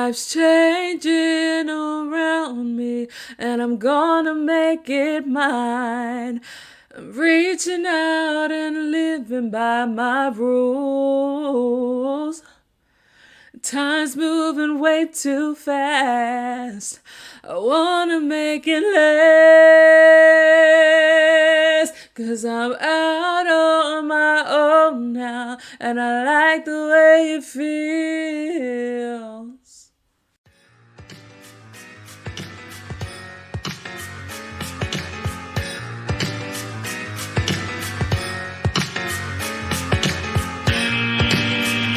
Life's changing around me, and I'm gonna make it mine. I'm reaching out and living by my rules. Time's moving way too fast. I wanna make it last, 'cause I'm out on my own now, and I like the way it feels.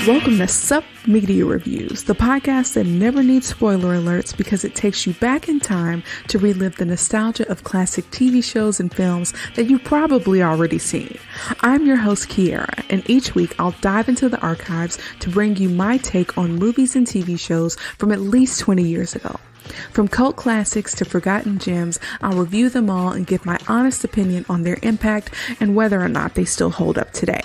Welcome to Sup Media Reviews, the podcast that never needs spoiler alerts because it takes you back in time to relive the nostalgia of classic TV shows and films that you've probably already seen. I'm your host, Kiara, and each week I'll dive into the archives to bring you my take on movies and TV shows from at least 20 years ago. From cult classics to forgotten gems, I'll review them all and give my honest opinion on their impact and whether or not they still hold up today.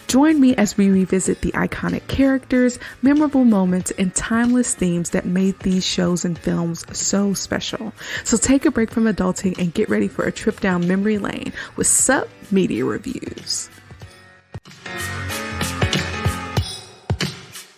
Join me as we revisit the iconic characters, memorable moments, and timeless themes that made these shows and films so special. So take a break from adulting and get ready for a trip down memory lane with Sup Media Reviews.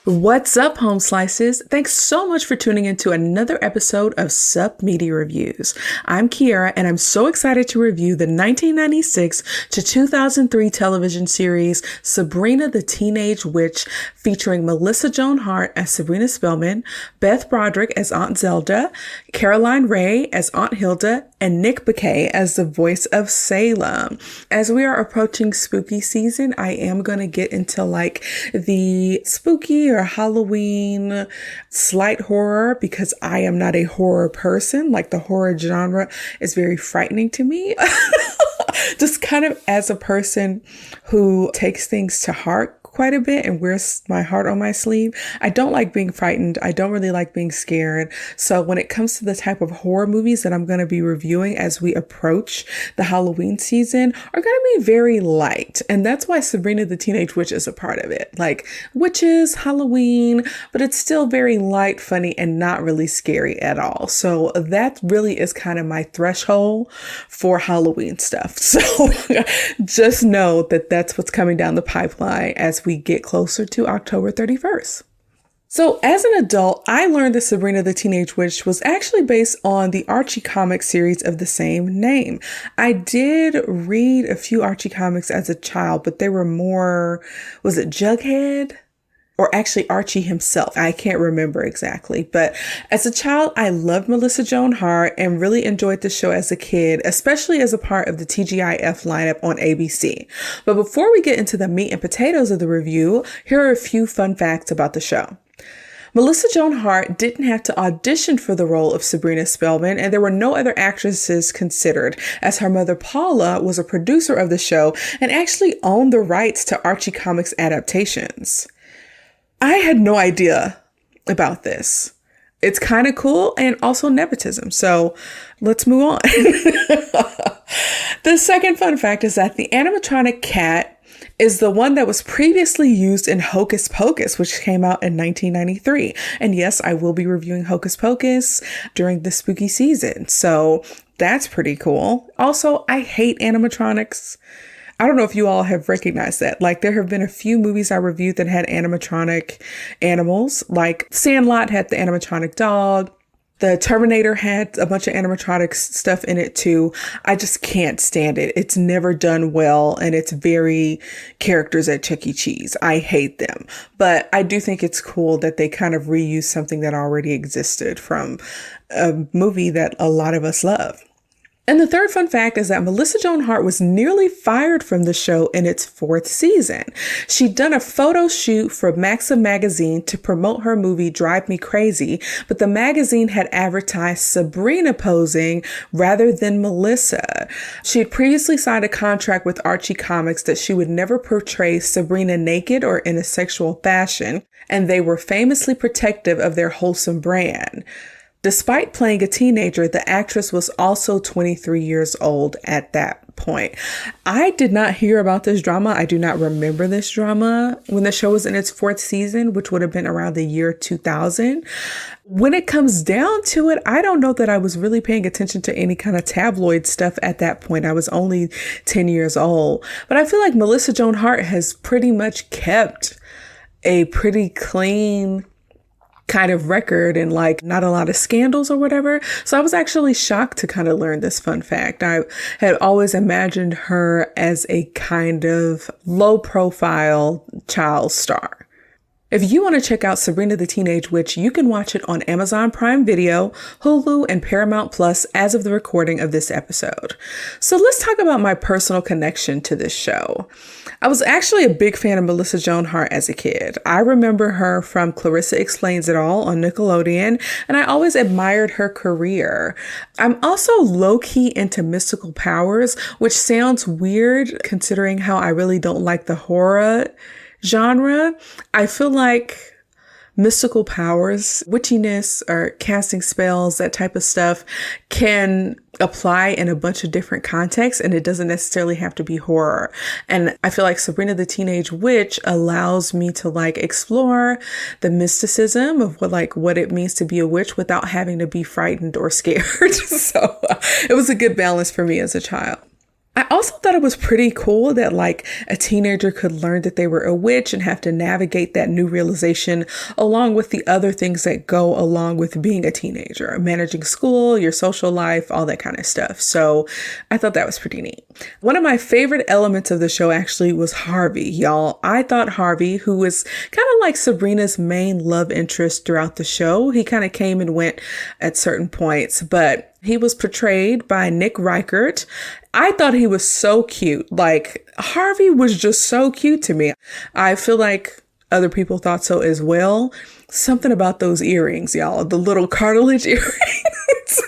What's up, home slices? Thanks so much for tuning into another episode of Sup Media Reviews. I'm Kiara, and I'm so excited to review the 1996 to 2003 television series Sabrina the Teenage Witch, featuring Melissa Joan Hart as Sabrina Spellman, Beth Broderick as Aunt Zelda, Caroline Rhea as Aunt Hilda, and Nick Bakay as the voice of Salem. As we are approaching spooky season, I am going to get into like the spooky or Halloween slight horror because I am not a horror person. Like, the horror genre is very frightening to me. Just kind of as a person who takes things to heart quite a bit and wears my heart on my sleeve. I don't like being frightened. I don't really like being scared. So when it comes to the type of horror movies that I'm going to be reviewing as we approach the Halloween season are going to be very light. And that's why Sabrina the Teenage Witch is a part of it. Like, witches, Halloween, but it's still very light, funny, and not really scary at all. So that really is kind of my threshold for Halloween stuff. So just know that that's what's coming down the pipeline as we get closer to October 31st. So as an adult, I learned that Sabrina the Teenage Witch was actually based on the Archie comic series of the same name. I did read a few Archie comics as a child, but they were more, was it Jughead? Or actually Archie himself. I can't remember exactly. But as a child, I loved Melissa Joan Hart and really enjoyed the show as a kid, especially as a part of the TGIF lineup on ABC. But before we get into the meat and potatoes of the review, here are a few fun facts about the show. Melissa Joan Hart didn't have to audition for the role of Sabrina Spellman, and there were no other actresses considered, as her mother Paula was a producer of the show and actually owned the rights to Archie Comics adaptations. I had no idea about this. It's kind of cool and also nepotism. So let's move on. The second fun fact is that the animatronic cat is the one that was previously used in Hocus Pocus, which came out in 1993. And yes, I will be reviewing Hocus Pocus during the spooky season. So that's pretty cool. Also, I hate animatronics. I don't know if you all have recognized that. Like, there have been a few movies I reviewed that had animatronic animals. Like Sandlot had the animatronic dog. The Terminator had a bunch of animatronic stuff in it too. I just can't stand it. It's never done well, and it's very characters at Chuck E. Cheese. I hate them. But I do think it's cool that they kind of reuse something that already existed from a movie that a lot of us love. And the third fun fact is that Melissa Joan Hart was nearly fired from the show in its fourth season. She'd done a photo shoot for Maxim magazine to promote her movie Drive Me Crazy, but the magazine had advertised Sabrina posing rather than Melissa. She had previously signed a contract with Archie Comics that she would never portray Sabrina naked or in a sexual fashion, and they were famously protective of their wholesome brand. Despite playing a teenager, the actress was also 23 years old at that point. I did not hear about this drama. I do not remember this drama when the show was in its 4th season, which would have been around the year 2000. When it comes down to it, I don't know that I was really paying attention to any kind of tabloid stuff at that point. I was only 10 years old. But I feel like Melissa Joan Hart has pretty much kept a pretty clean kind of record and like not a lot of scandals or whatever. So I was actually shocked to kind of learn this fun fact. I had always imagined her as a kind of low profile child star. If you want to check out Sabrina the Teenage Witch, you can watch it on Amazon Prime Video, Hulu, and Paramount Plus as of the recording of this episode. So let's talk about my personal connection to this show. I was actually a big fan of Melissa Joan Hart as a kid. I remember her from Clarissa Explains It All on Nickelodeon, and I always admired her career. I'm also low-key into mystical powers, which sounds weird considering how I really don't like the horror genre. I feel like mystical powers, witchiness, or casting spells, that type of stuff can apply in a bunch of different contexts, and it doesn't necessarily have to be horror. And I feel like Sabrina the Teenage Witch allows me to like explore the mysticism of what it means to be a witch without having to be frightened or scared. So it was a good balance for me as a child. I also thought it was pretty cool that like a teenager could learn that they were a witch and have to navigate that new realization along with the other things that go along with being a teenager, managing school, your social life, all that kind of stuff. So I thought that was pretty neat. One of my favorite elements of the show actually was Harvey, y'all. I thought Harvey, who was kind of like Sabrina's main love interest throughout the show, he kind of came and went at certain points, but he was portrayed by Nick Reichert. I thought he was so cute. Like, Harvey was just so cute to me. I feel like other people thought so as well. Something about those earrings, y'all, the little cartilage earrings.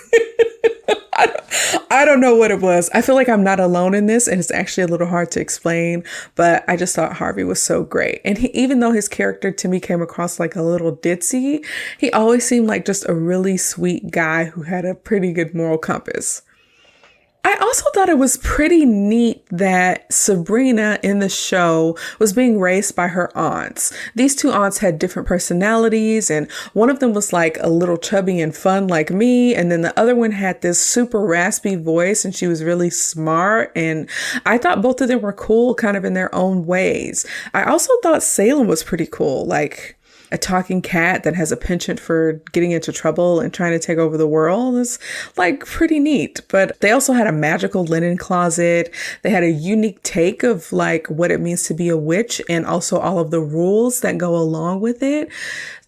I don't know what it was. I feel like I'm not alone in this, and it's actually a little hard to explain, but I just thought Harvey was so great. And even though his character to me came across like a little ditzy, he always seemed like just a really sweet guy who had a pretty good moral compass. I also thought it was pretty neat that Sabrina in the show was being raised by her aunts. These two aunts had different personalities, and one of them was like a little chubby and fun like me, and then the other one had this super raspy voice and she was really smart, and I thought both of them were cool kind of in their own ways. I also thought Salem was pretty cool, like a talking cat that has a penchant for getting into trouble and trying to take over the world is like pretty neat. But they also had a magical linen closet. They had a unique take of like what it means to be a witch and also all of the rules that go along with it.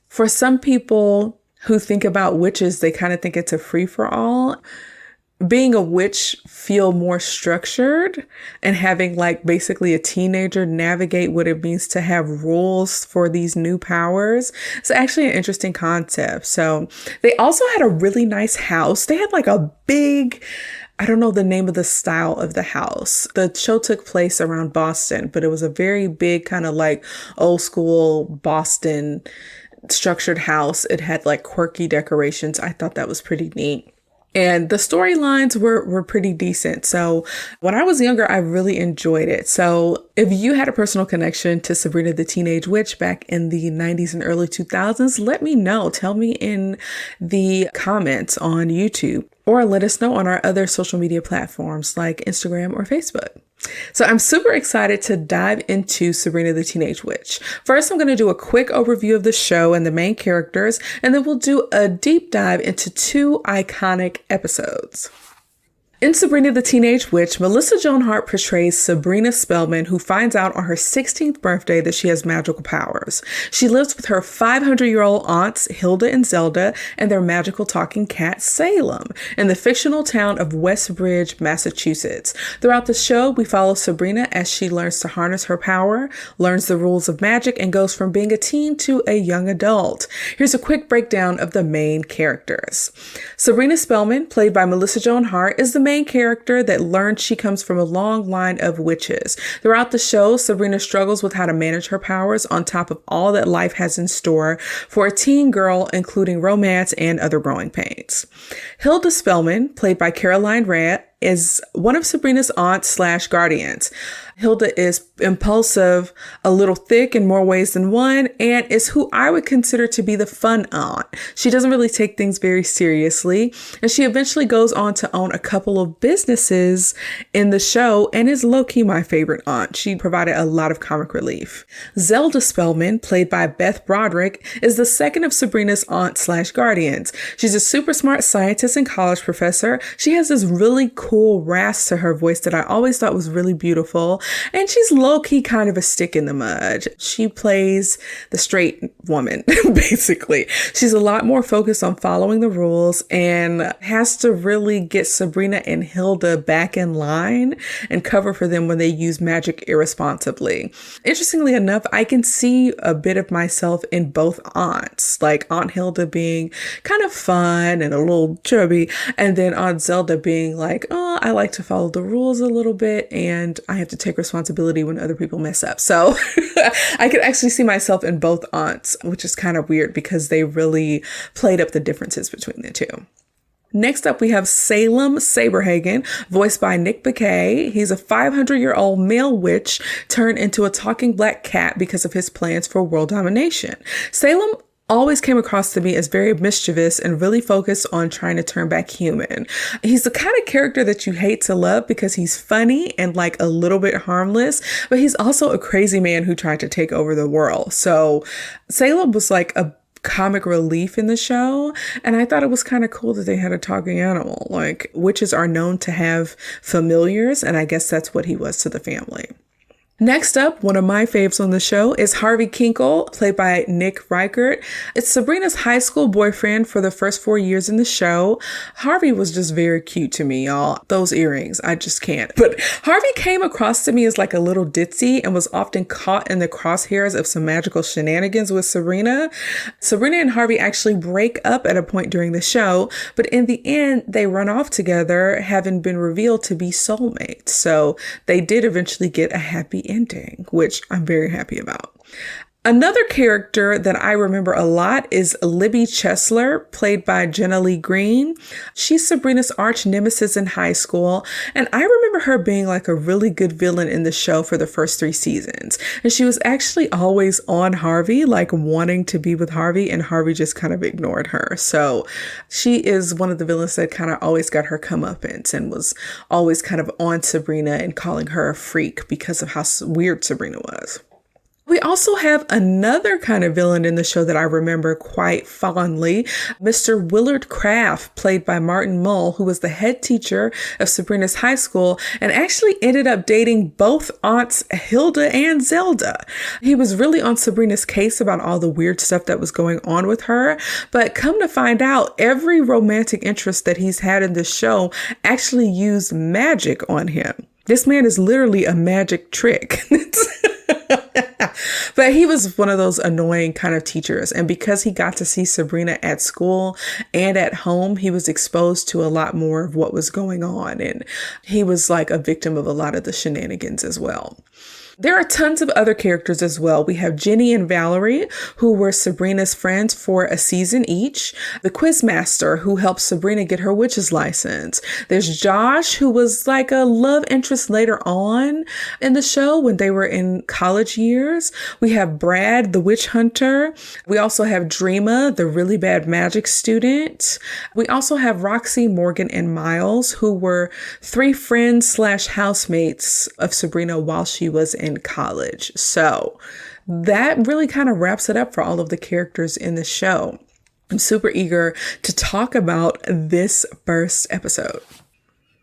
For some people who think about witches, they kind of think it's a free for all. Being a witch feel more structured, and having like basically a teenager navigate what it means to have rules for these new powers. It's actually an interesting concept. So they also had a really nice house. They had like a big, I don't know the name of the style of the house. The show took place around Boston, but it was a very big kind of like old school Boston structured house. It had like quirky decorations. I thought that was pretty neat. And the storylines were pretty decent. So when I was younger, I really enjoyed it. So if you had a personal connection to Sabrina the Teenage Witch back in the 90s and early 2000s, let me know. Tell me in the comments on YouTube, or let us know on our other social media platforms like Instagram or Facebook. So I'm super excited to dive into Sabrina the Teenage Witch. First, I'm going to do a quick overview of the show and the main characters, and then we'll do a deep dive into 2 iconic episodes. In Sabrina the Teenage Witch, Melissa Joan Hart portrays Sabrina Spellman, who finds out on her 16th birthday that she has magical powers. She lives with her 500-year-old aunts, Hilda and Zelda, and their magical talking cat, Salem, in the fictional town of Westbridge, Massachusetts. Throughout the show, we follow Sabrina as she learns to harness her power, learns the rules of magic, and goes from being a teen to a young adult. Here's a quick breakdown of the main characters. Sabrina Spellman, played by Melissa Joan Hart, is the main character that learns she comes from a long line of witches. Throughout the show, Sabrina struggles with how to manage her powers on top of all that life has in store for a teen girl, including romance and other growing pains. Hilda Spellman, played by Caroline Rhea, is one of Sabrina's aunts slash guardians. Hilda is impulsive, a little thick in more ways than one, and is who I would consider to be the fun aunt. She doesn't really take things very seriously, and she eventually goes on to own a couple of businesses in the show and is low-key my favorite aunt. She provided a lot of comic relief. Zelda Spellman, played by Beth Broderick, is the second of Sabrina's aunts slash guardians. She's a super smart scientist and college professor. She has this really cool rasp to her voice that I always thought was really beautiful. And she's low-key kind of a stick in the mud. She plays the straight woman, basically. She's a lot more focused on following the rules and has to really get Sabrina and Hilda back in line and cover for them when they use magic irresponsibly. Interestingly enough, I can see a bit of myself in both aunts, like Aunt Hilda being kind of fun and a little chubby, and then Aunt Zelda being like, oh, I like to follow the rules a little bit and I have to take responsibility when other people mess up. So I could actually see myself in both aunts, which is kind of weird because they really played up the differences between the two. Next up, we have Salem Saberhagen, voiced by Nick Bakay. He's a 500-year-old male witch turned into a talking black cat because of his plans for world domination. Salem always came across to me as very mischievous and really focused on trying to turn back human. He's the kind of character that you hate to love because he's funny and like a little bit harmless, but he's also a crazy man who tried to take over the world. So Salem was like a comic relief in the show, and I thought it was kind of cool that they had a talking animal. Like, witches are known to have familiars, and I guess that's what he was to the family. Next up, one of my faves on the show is Harvey Kinkle, played by Nick Reichert. It's Sabrina's high school boyfriend for the first 4 years in the show. Harvey was just very cute to me, y'all. Those earrings, I just can't. But Harvey came across to me as like a little ditzy and was often caught in the crosshairs of some magical shenanigans with Sabrina. Sabrina and Harvey actually break up at a point during the show, but in the end, they run off together, having been revealed to be soulmates. So they did eventually get a happy ending, which I'm very happy about. Another character that I remember a lot is Libby Chesler, played by Jenna Lee Green. She's Sabrina's arch nemesis in high school, and I remember her being like a really good villain in the show for the first 3 seasons. And she was actually always on Harvey, like wanting to be with Harvey, and Harvey just kind of ignored her. So she is one of the villains that kind of always got her comeuppance and was always kind of on Sabrina and calling her a freak because of how weird Sabrina was. We also have another kind of villain in the show that I remember quite fondly, Mr. Willard Kraft, played by Martin Mull, who was the head teacher of Sabrina's high school and actually ended up dating both aunts Hilda and Zelda. He was really on Sabrina's case about all the weird stuff that was going on with her, but come to find out, every romantic interest that he's had in this show actually used magic on him. This man is literally a magic trick. But he was one of those annoying kind of teachers. And because he got to see Sabrina at school and at home, he was exposed to a lot more of what was going on. And he was like a victim of a lot of the shenanigans as well. There are tons of other characters as well. We have Jenny and Valerie, who were Sabrina's friends for a season each. The Quizmaster, who helped Sabrina get her witch's license. There's Josh, who was like a love interest later on in the show when they were in college years. We have Brad, the witch hunter. We also have Dreama, the really bad magic student. We also have Roxy, Morgan, and Miles, who were 3 friends slash housemates of Sabrina while she was in college. So that really kind of wraps it up for all of the characters in the show. I'm super eager to talk about this first episode.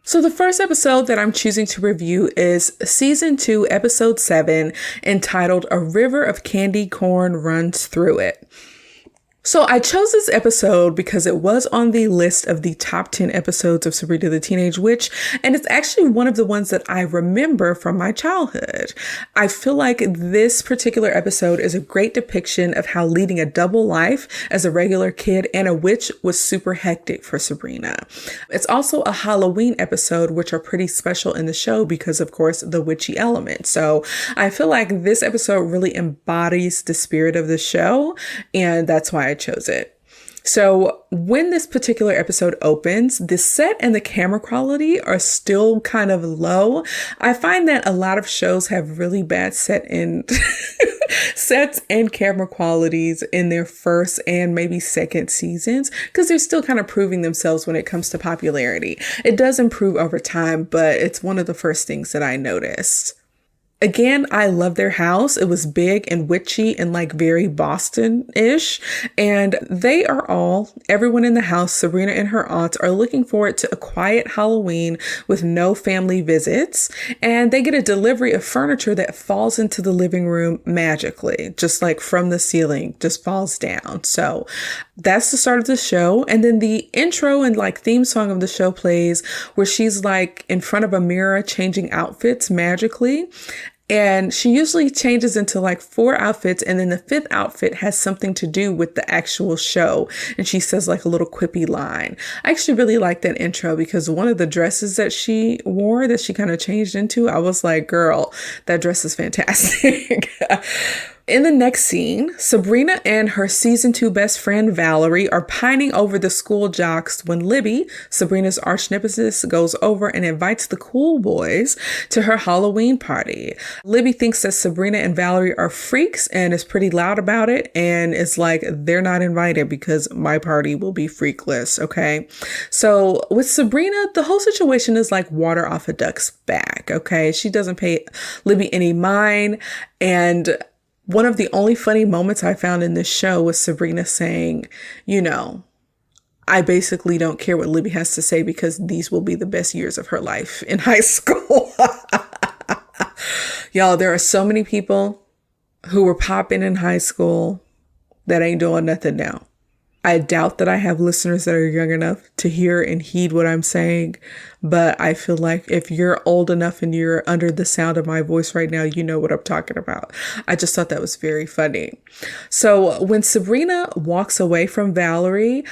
So the first episode that I'm choosing to review is season 2, episode 7, entitled A River of Candy Corn Runs Through It. So I chose this episode because it was on the list of the top 10 episodes of Sabrina the Teenage Witch, and it's actually one of the ones that I remember from my childhood. I feel like this particular episode is a great depiction of how leading a double life as a regular kid and a witch was super hectic for Sabrina. It's also a Halloween episode, which are pretty special in the show because, of course, the witchy element. So I feel like this episode really embodies the spirit of the show, and that's why I chose it. So when this particular episode opens, the set and the camera quality are still kind of low. I find that a lot of shows have really bad sets and camera qualities in their first and maybe second seasons because they're still kind of proving themselves when it comes to popularity. It does improve over time, but it's one of the first things that I noticed. Again, I love their house. It was big and witchy and like very Boston-ish. And everyone in the house, Sabrina and her aunts, are looking forward to a quiet Halloween with no family visits. And they get a delivery of furniture that falls into the living room magically, just like from the ceiling, just falls down. So that's the start of the show. And then the intro and like theme song of the show plays where she's like in front of a mirror changing outfits magically. And she usually changes into like 4 outfits. And then the 5th outfit has something to do with the actual show. And she says like a little quippy line. I actually really like that intro because one of the dresses that she wore that she kind of changed into, I was like, girl, that dress is fantastic. In the next scene, Sabrina and her season 2 best friend Valerie are pining over the school jocks when Libby, Sabrina's arch nemesis, goes over and invites the cool boys to her Halloween party. Libby thinks that Sabrina and Valerie are freaks and is pretty loud about it and is like, they're not invited because my party will be freakless, okay? So with Sabrina, the whole situation is like water off a duck's back, okay? She doesn't pay Libby any mind, and one of the only funny moments I found in this show was Sabrina saying, I basically don't care what Libby has to say because these will be the best years of her life in high school. Y'all, there are so many people who were popping in high school that ain't doing nothing now. I doubt that I have listeners that are young enough to hear and heed what I'm saying, but I feel like if you're old enough and you're under the sound of my voice right now, you know what I'm talking about. I just thought that was very funny. So when Sabrina walks away from Valerie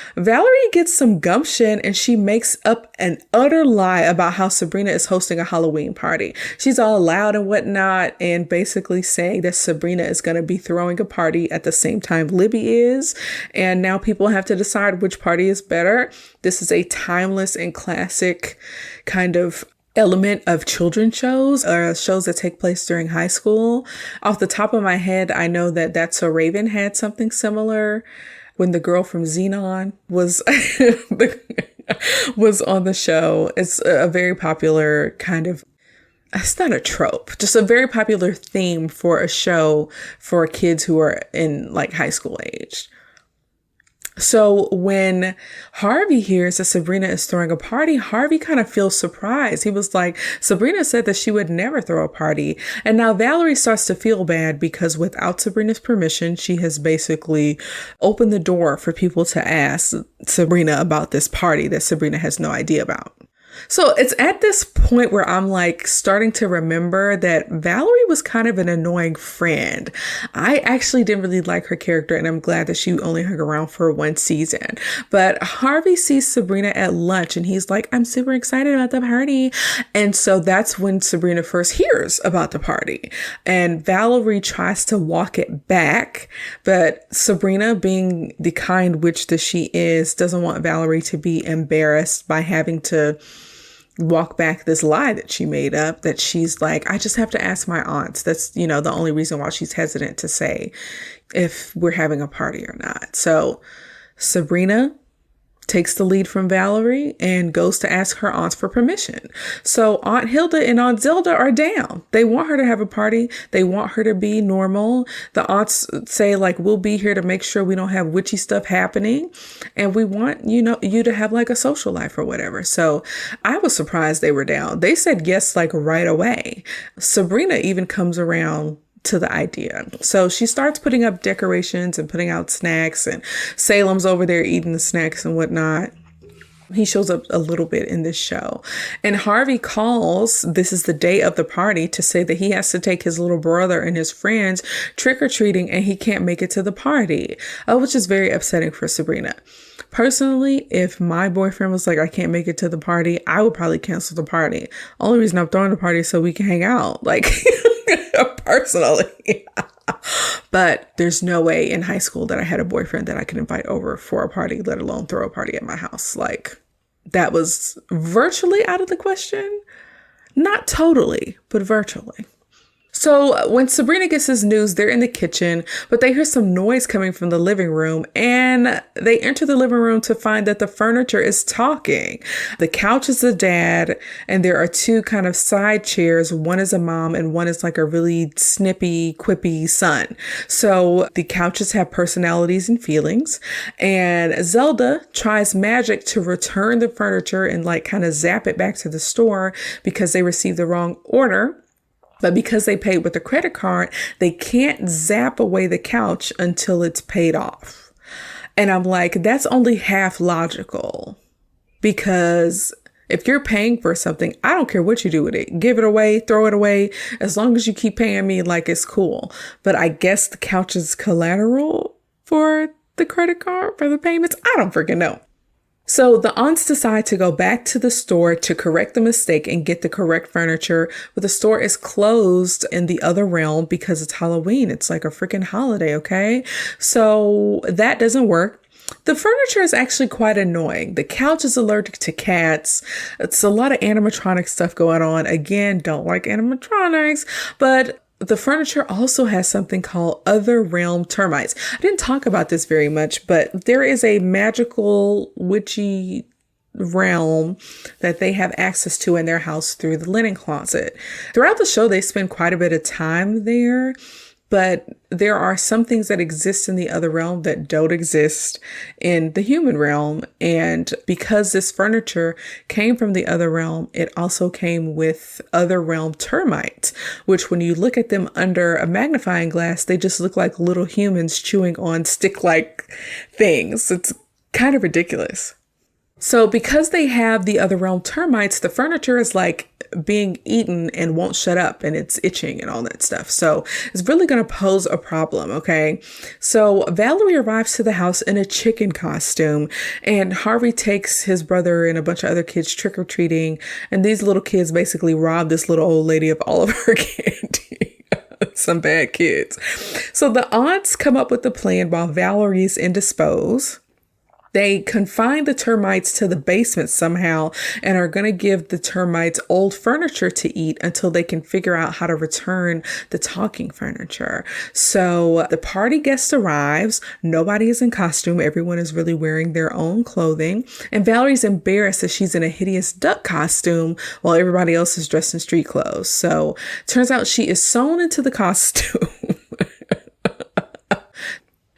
gets some gumption and she makes up an utter lie about how Sabrina is hosting a Halloween party. She's all loud and whatnot and basically saying that Sabrina is going to be throwing a party at the same time Libby is. And now people have to decide which party is better. This is a timeless and classic kind of element of children's shows or shows that take place during high school. Off the top of my head, I know that That's So Raven had something similar when the girl from Xenon was was on the show. It's a very popular kind of, it's not a trope, just a very popular theme for a show for kids who are in like high school age. So when Harvey hears that Sabrina is throwing a party, Harvey kind of feels surprised. He was like, Sabrina said that she would never throw a party. And now Valerie starts to feel bad because without Sabrina's permission, she has basically opened the door for people to ask Sabrina about this party that Sabrina has no idea about. So it's at this point where I'm like starting to remember that Valerie was kind of an annoying friend. I actually didn't really like her character, and I'm glad that she only hung around for 1 season. But Harvey sees Sabrina at lunch and he's like, I'm super excited about the party. And so that's when Sabrina first hears about the party. And Valerie tries to walk it back, but Sabrina, being the kind witch that she is, doesn't want Valerie to be embarrassed by having to walk back this lie that she made up, that she's like, I just have to ask my aunts. That's, the only reason why she's hesitant to say if we're having a party or not. So Sabrina takes the lead from Valerie and goes to ask her aunts for permission. So Aunt Hilda and Aunt Zelda are down. They want her to have a party. They want her to be normal. The aunts say like, we'll be here to make sure we don't have witchy stuff happening. And we want, you to have like a social life or whatever. So I was surprised they were down. They said yes, like right away. Sabrina even comes around to the idea. So she starts putting up decorations and putting out snacks, and Salem's over there eating the snacks and whatnot. He shows up a little bit in this show. And Harvey calls, this is the day of the party, to say that he has to take his little brother and his friends trick-or-treating and he can't make it to the party, which is very upsetting for Sabrina. Personally, if my boyfriend was like, I can't make it to the party, I would probably cancel the party. Only reason I'm throwing the party is so we can hang out. Like, personally. But there's no way in high school that I had a boyfriend that I could invite over for a party, let alone throw a party at my house. Like, that was virtually out of the question. Not totally, but virtually. So when Sabrina gets this news, they're in the kitchen, but they hear some noise coming from the living room, and they enter the living room to find that the furniture is talking. The couch is the dad, and there are two kind of side chairs. One is a mom, and one is like a really snippy, quippy son. So the couches have personalities and feelings, and Zelda tries magic to return the furniture and like kind of zap it back to the store because they received the wrong order. But because they paid with a credit card, they can't zap away the couch until it's paid off. And I'm like, that's only half logical. Because if you're paying for something, I don't care what you do with it. Give it away, throw it away. As long as you keep paying me, like, it's cool. But I guess the couch is collateral for the credit card for the payments. I don't freaking know. So the aunts decide to go back to the store to correct the mistake and get the correct furniture, but the store is closed in the other realm because it's Halloween. It's like a freaking holiday, okay? So that doesn't work. The furniture is actually quite annoying. The couch is allergic to cats. It's a lot of animatronic stuff going on. Again, don't like animatronics, but the furniture also has something called other realm termites. I didn't talk about this very much, but there is a magical witchy realm that they have access to in their house through the linen closet. Throughout the show, they spend quite a bit of time there, but there are some things that exist in the other realm that don't exist in the human realm. And because this furniture came from the other realm, it also came with other realm termites, which when you look at them under a magnifying glass, they just look like little humans chewing on stick-like things. It's kind of ridiculous. So because they have the other realm termites, the furniture is like being eaten and won't shut up, and it's itching and all that stuff. So it's really going to pose a problem. Okay. So Valerie arrives to the house in a chicken costume, and Harvey takes his brother and a bunch of other kids trick-or-treating. And these little kids basically rob this little old lady of all of her candy. Some bad kids. So the aunts come up with the plan while Valerie's indisposed. They confine the termites to the basement somehow and are going to give the termites old furniture to eat until they can figure out how to return the talking furniture. So the party guest arrives. Nobody is in costume. Everyone is really wearing their own clothing. And Valerie's embarrassed that she's in a hideous duck costume while everybody else is dressed in street clothes. So turns out she is sewn into the costume.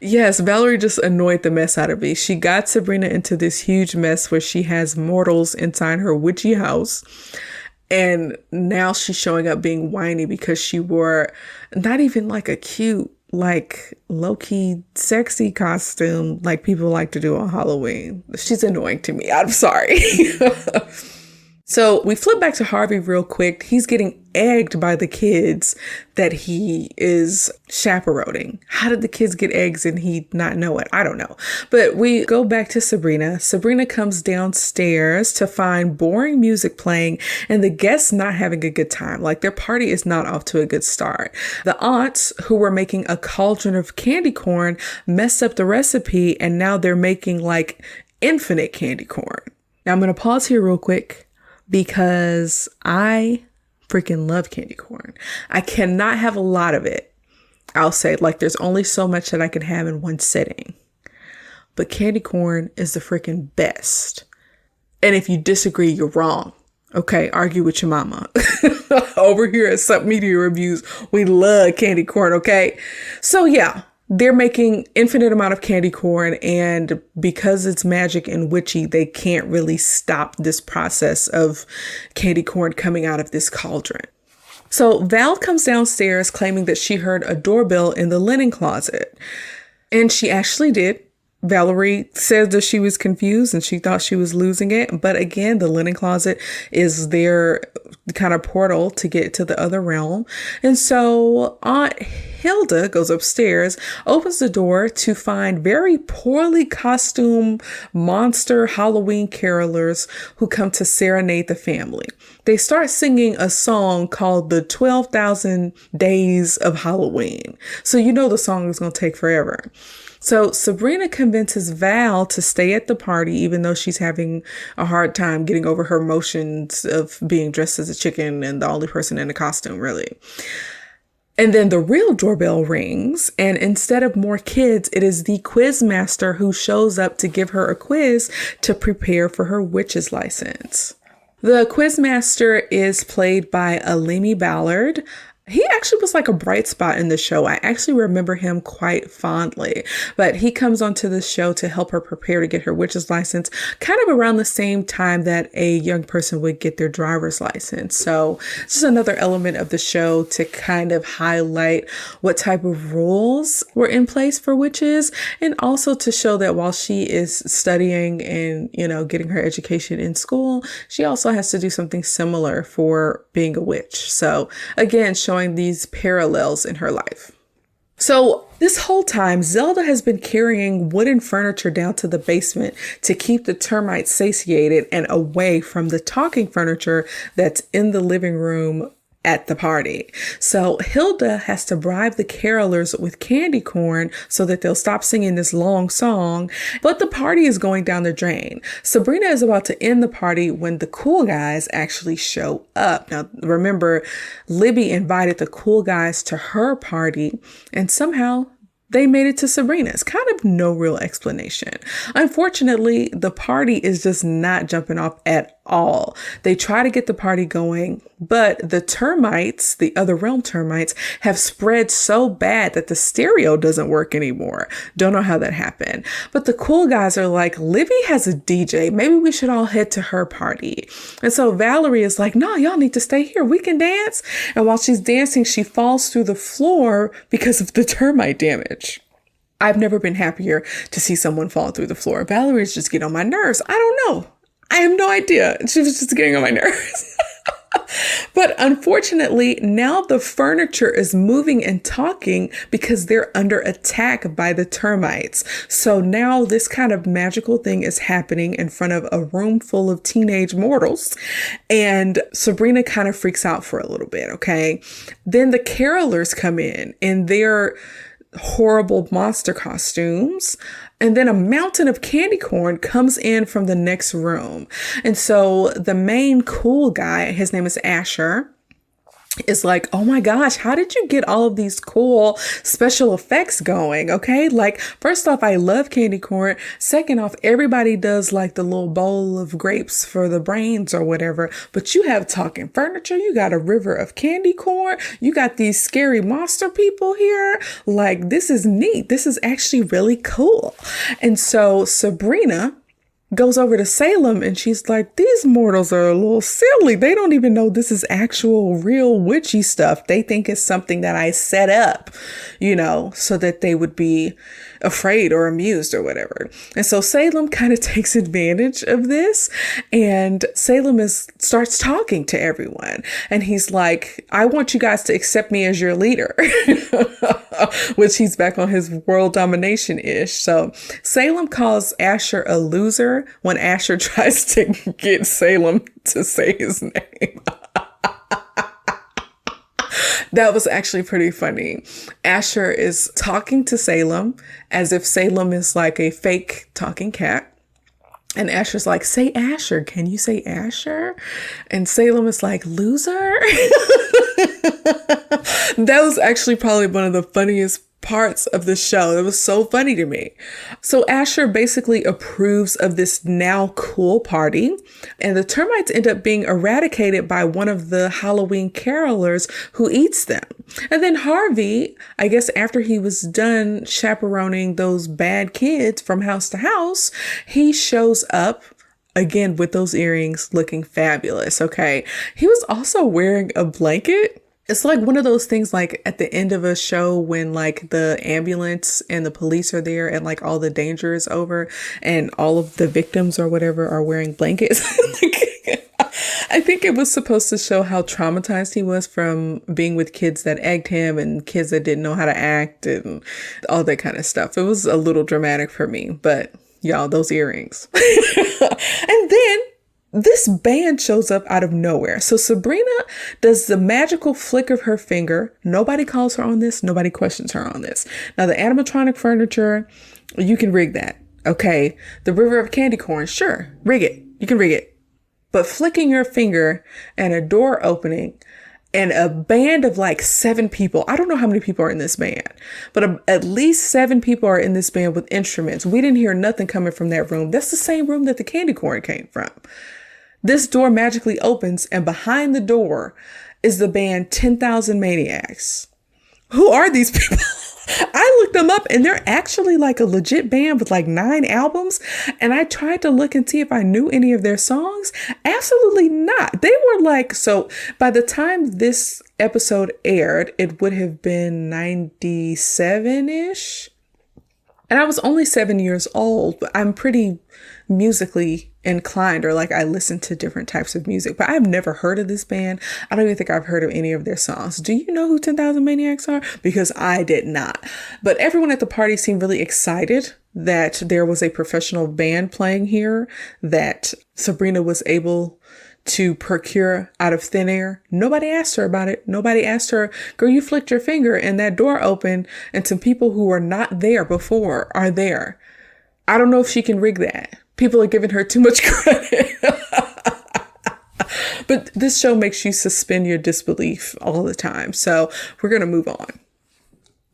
Yes, Valerie just annoyed the mess out of me. She got Sabrina into this huge mess where she has mortals inside her witchy house. And now she's showing up being whiny because she wore not even like a cute, like low-key sexy costume like people like to do on Halloween. She's annoying to me. I'm sorry. So we flip back to Harvey real quick. He's getting egged by the kids that he is chaperoning. How did the kids get eggs and he not know it? I don't know. But we go back to Sabrina. Sabrina comes downstairs to find boring music playing and the guests not having a good time. Like their party is not off to a good start. The aunts who were making a cauldron of candy corn messed up the recipe and now they're making like infinite candy corn. Now I'm going to pause here real quick, because I freaking love candy corn. I cannot have a lot of it. I'll say like there's only so much that I can have in one sitting. But candy corn is the freaking best. And if you disagree, you're wrong. Okay, argue with your mama. Over here at Sup Media Reviews, we love candy corn, okay? So yeah. They're making infinite amount of candy corn, and because it's magic and witchy, they can't really stop this process of candy corn coming out of this cauldron. So Val comes downstairs claiming that she heard a doorbell in the linen closet, and she actually did. Valerie said that she was confused and she thought she was losing it. But again, the linen closet is their kind of portal to get to the other realm. And so Aunt Hilda goes upstairs, opens the door to find very poorly costumed monster Halloween carolers who come to serenade the family. They start singing a song called the 12,000 Days of Halloween. So you know the song is going to take forever. So Sabrina convinces Val to stay at the party, even though she's having a hard time getting over her emotions of being dressed as a chicken and the only person in a costume, really. And then the real doorbell rings, and instead of more kids, it is the quiz master who shows up to give her a quiz to prepare for her witch's license. The quiz master is played by Alimi Ballard. He actually was like a bright spot in the show. I actually remember him quite fondly, but he comes onto the show to help her prepare to get her witch's license, kind of around the same time that a young person would get their driver's license. So this is another element of the show to kind of highlight what type of rules were in place for witches, and also to show that while she is studying and, getting her education in school, she also has to do something similar for being a witch. So again, showing these parallels in her life. So this whole time, Zelda has been carrying wooden furniture down to the basement to keep the termites satiated and away from the talking furniture that's in the living room at the party. So Hilda has to bribe the carolers with candy corn so that they'll stop singing this long song, but the party is going down the drain. Sabrina is about to end the party when the cool guys actually show up. Now, remember, Libby invited the cool guys to her party, and somehow they made it to Sabrina's. Kind of no real explanation. Unfortunately, the party is just not jumping off at all. They try to get the party going, but the termites, the other realm termites, have spread so bad that the stereo doesn't work anymore. Don't know how that happened. But the cool guys are like, Libby has a DJ. Maybe we should all head to her party. And so Valerie is like, no, y'all need to stay here. We can dance. And while she's dancing, she falls through the floor because of the termite damage. I've never been happier to see someone fall through the floor. Valerie's just getting on my nerves. I don't know. I have no idea. She was just getting on my nerves. But unfortunately, now the furniture is moving and talking because they're under attack by the termites. So now this kind of magical thing is happening in front of a room full of teenage mortals. And Sabrina kind of freaks out for a little bit, okay? Then the carolers come in and they're horrible monster costumes. And then a mountain of candy corn comes in from the next room. And so the main cool guy, his name is Asher, is like, oh my gosh, how did you get all of these cool special effects going? Okay. Like, first off, I love candy corn. Second off, everybody does like the little bowl of grapes for the brains or whatever, but you have talking furniture. You got a river of candy corn. You got these scary monster people here. Like, this is neat. This is actually really cool. And so Sabrina goes over to Salem and she's like, these mortals are a little silly. They don't even know this is actual real witchy stuff. They think it's something that I set up, so that they would be afraid or amused or whatever. And so Salem kind of takes advantage of this, and Salem starts talking to everyone. And he's like, I want you guys to accept me as your leader, which he's back on his world domination ish. So Salem calls Asher a loser when Asher tries to get Salem to say his name. That was actually pretty funny. Asher is talking to Salem as if Salem is like a fake talking cat. And Asher's like, say Asher. Can you say Asher? And Salem is like, loser? That was actually probably one of the funniest parts of the show. It was so funny to me. So Asher basically approves of this now cool party, and the termites end up being eradicated by one of the Halloween carolers who eats them. And then Harvey, I guess after he was done chaperoning those bad kids from house to house, he shows up again with those earrings looking fabulous. Okay. He was also wearing a blanket. It's like one of those things like at the end of a show when like the ambulance and the police are there and like all the danger is over and all of the victims or whatever are wearing blankets. I think it was supposed to show how traumatized he was from being with kids that egged him and kids that didn't know how to act and all that kind of stuff. It was a little dramatic for me, but y'all, those earrings. And then this band shows up out of nowhere. So Sabrina does the magical flick of her finger. Nobody calls her on this. Nobody questions her on this. Now, the animatronic furniture, you can rig that. Okay. The river of candy corn, sure. Rig it. You can rig it. But flicking your finger and a door opening and a band of like 7 people. I don't know how many people are in this band, but at least 7 people are in this band with instruments. We didn't hear nothing coming from that room. That's the same room that the candy corn came from. This door magically opens, and behind the door is the band 10,000 Maniacs. Who are these people? I looked them up, and they're actually like a legit band with like 9 albums. And I tried to look and see if I knew any of their songs. Absolutely not. They were like, so by the time this episode aired, it would have been 97-ish. And I was only 7 years old, but I'm pretty musically inclined, or like I listen to different types of music, but I've never heard of this band. I don't even think I've heard of any of their songs. Do you know who 10,000 Maniacs are? Because I did not. But everyone at the party seemed really excited that there was a professional band playing here, that Sabrina was able to procure out of thin air. Nobody asked her about it. Nobody asked her, girl, you flicked your finger and that door opened and some people who were not there before are there. I don't know if she can rig that. People are giving her too much credit. But this show makes you suspend your disbelief all the time. So we're going to move on.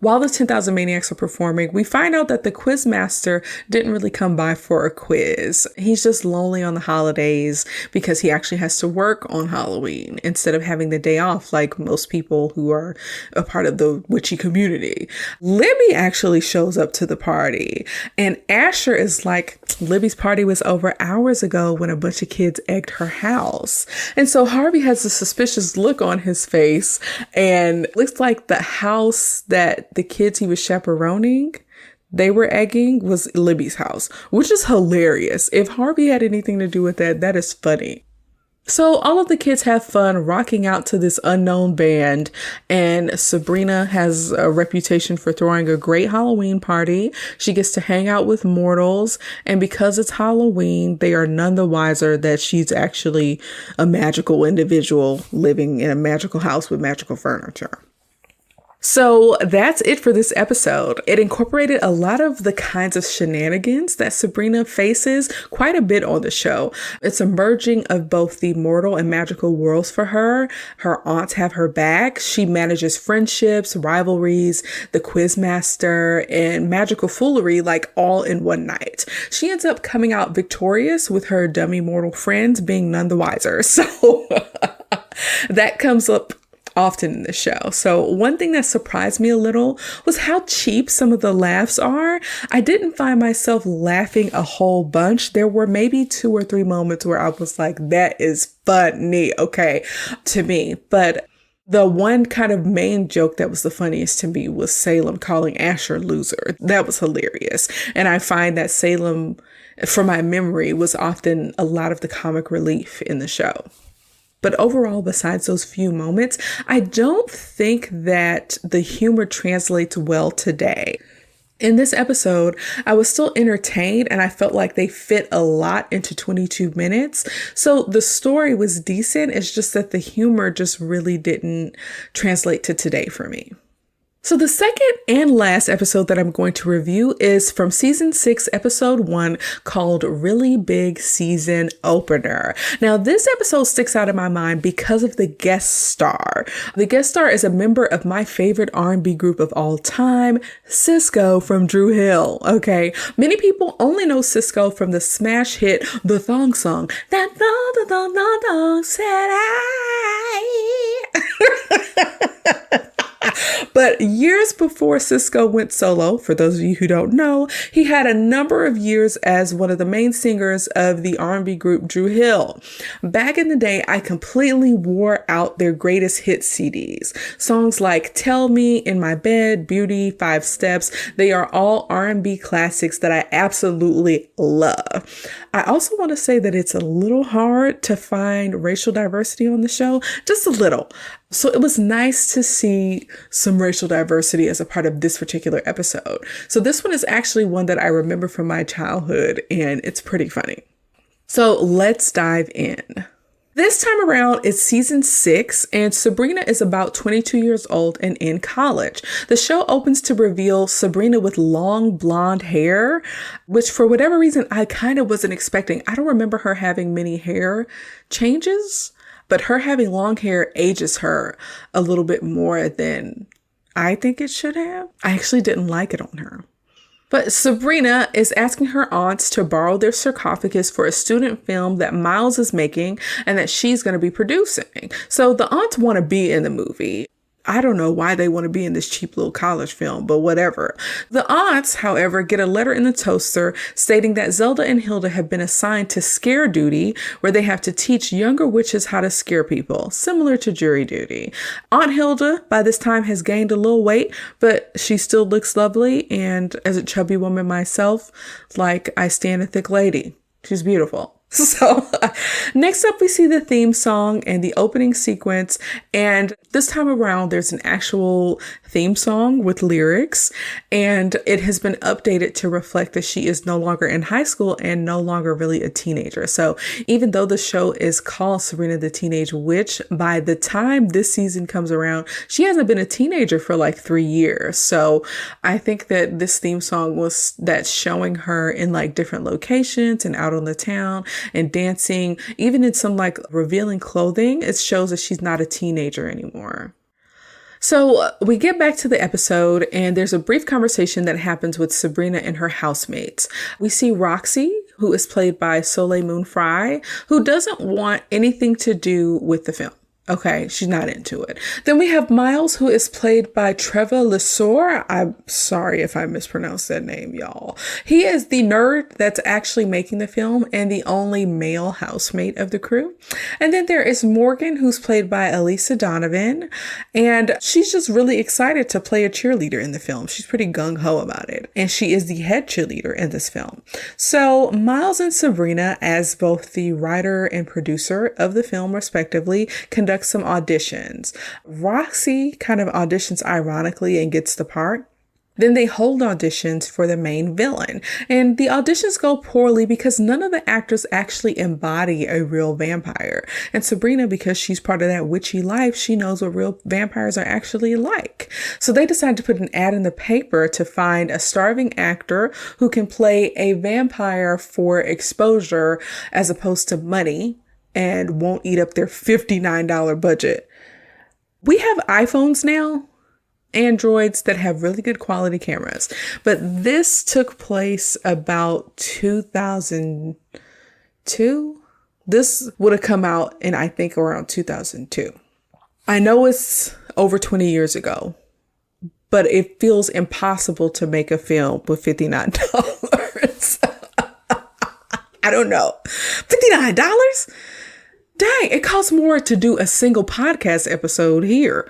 While the 10,000 Maniacs are performing, we find out that the quiz master didn't really come by for a quiz. He's just lonely on the holidays because he actually has to work on Halloween instead of having the day off like most people who are a part of the witchy community. Libby actually shows up to the party, and Asher is like, Libby's party was over hours ago when a bunch of kids egged her house. And so Harvey has a suspicious look on his face, and looks like the house that the kids he was chaperoning, they were egging, was Libby's house, which is hilarious. If Harvey had anything to do with that, that is funny. So all of the kids have fun rocking out to this unknown band, and Sabrina has a reputation for throwing a great Halloween party. She gets to hang out with mortals, and because it's Halloween, they are none the wiser that she's actually a magical individual living in a magical house with magical furniture. So that's it for this episode. It incorporated a lot of the kinds of shenanigans that Sabrina faces quite a bit on the show. It's a merging of both the mortal and magical worlds for her. Her aunts have her back. She manages friendships, rivalries, the quizmaster, and magical foolery like all in one night. She ends up coming out victorious with her dummy mortal friends being none the wiser. So that comes up often in the show. So one thing that surprised me a little was how cheap some of the laughs are. I didn't find myself laughing a whole bunch. There were maybe 2 or 3 moments where I was like, that is funny, okay, to me. But the one kind of main joke that was the funniest to me was Salem calling Asher loser. That was hilarious. And I find that Salem, from my memory, was often a lot of the comic relief in the show. But overall, besides those few moments, I don't think that the humor translates well today. In this episode, I was still entertained and I felt like they fit a lot into 22 minutes. So the story was decent. It's just that the humor just really didn't translate to today for me. So the second and last episode that I'm going to review is from season 6, episode 1, called Really Big Season Opener. Now, this episode sticks out in my mind because of the guest star. The guest star is a member of my favorite R&B group of all time, Cisco from Dru Hill. Okay, many people only know Cisco from the smash hit, The Thong Song. That thong said I. But years before Cisco went solo, for those of you who don't know, he had a number of years as one of the main singers of the R&B group Dru Hill. Back in the day, I completely wore out their greatest hit CDs. Songs like Tell Me, In My Bed, Beauty, 5 Steps, they are all R&B classics that I absolutely love. I also want to say that it's a little hard to find racial diversity on the show, just a little. So it was nice to see some racial diversity as a part of this particular episode. So this one is actually one that I remember from my childhood, and it's pretty funny. So let's dive in. This time around, it's season 6, and Sabrina is about 22 years old and in college. The show opens to reveal Sabrina with long blonde hair, which for whatever reason, I kind of wasn't expecting. I don't remember her having many hair changes, but her having long hair ages her a little bit more than I think it should have. I actually didn't like it on her. But Sabrina is asking her aunts to borrow their sarcophagus for a student film that Miles is making and that she's going to be producing. So the aunts want to be in the movie. I don't know why they want to be in this cheap little college film, but whatever. The aunts, however, get a letter in the toaster stating that Zelda and Hilda have been assigned to scare duty, where they have to teach younger witches how to scare people, similar to jury duty. Aunt Hilda, by this time, has gained a little weight, but she still looks lovely. And as a chubby woman myself, like, I stand a thick lady. She's beautiful. So next up, we see the theme song and the opening sequence. And this time around, there's an actual theme song with lyrics, and it has been updated to reflect that she is no longer in high school and no longer really a teenager. So even though the show is called Sabrina the Teenage Witch, by the time this season comes around, she hasn't been a teenager for like 3 years. So I think that this theme song that's showing her in like different locations and out on the town and dancing, even in some like revealing clothing, it shows that she's not a teenager anymore. So we get back to the episode, and there's a brief conversation that happens with Sabrina and her housemates. We see Roxy, who is played by Soleil Moon Frye, who doesn't want anything to do with the film. Okay, she's not into it. Then we have Miles, who is played by Trevor Lesor. I'm sorry if I mispronounced that name, y'all. He is the nerd that's actually making the film and the only male housemate of the crew. And then there is Morgan, who's played by Elisa Donovan. And she's just really excited to play a cheerleader in the film. She's pretty gung-ho about it. And she is the head cheerleader in this film. So Miles and Sabrina, as both the writer and producer of the film, respectively, conduct some auditions. Roxy kind of auditions ironically and gets the part. Then they hold auditions for the main villain. And the auditions go poorly because none of the actors actually embody a real vampire. And Sabrina, because she's part of that witchy life, she knows what real vampires are actually like. So they decide to put an ad in the paper to find a starving actor who can play a vampire for exposure as opposed to money, and won't eat up their $59 budget. We have iPhones now, Androids that have really good quality cameras, but this took place about 2002. This would have come out in, I think, around 2002. I know it's over 20 years ago, but it feels impossible to make a film with $59. I don't know. $59? Dang, it costs more to do a single podcast episode here.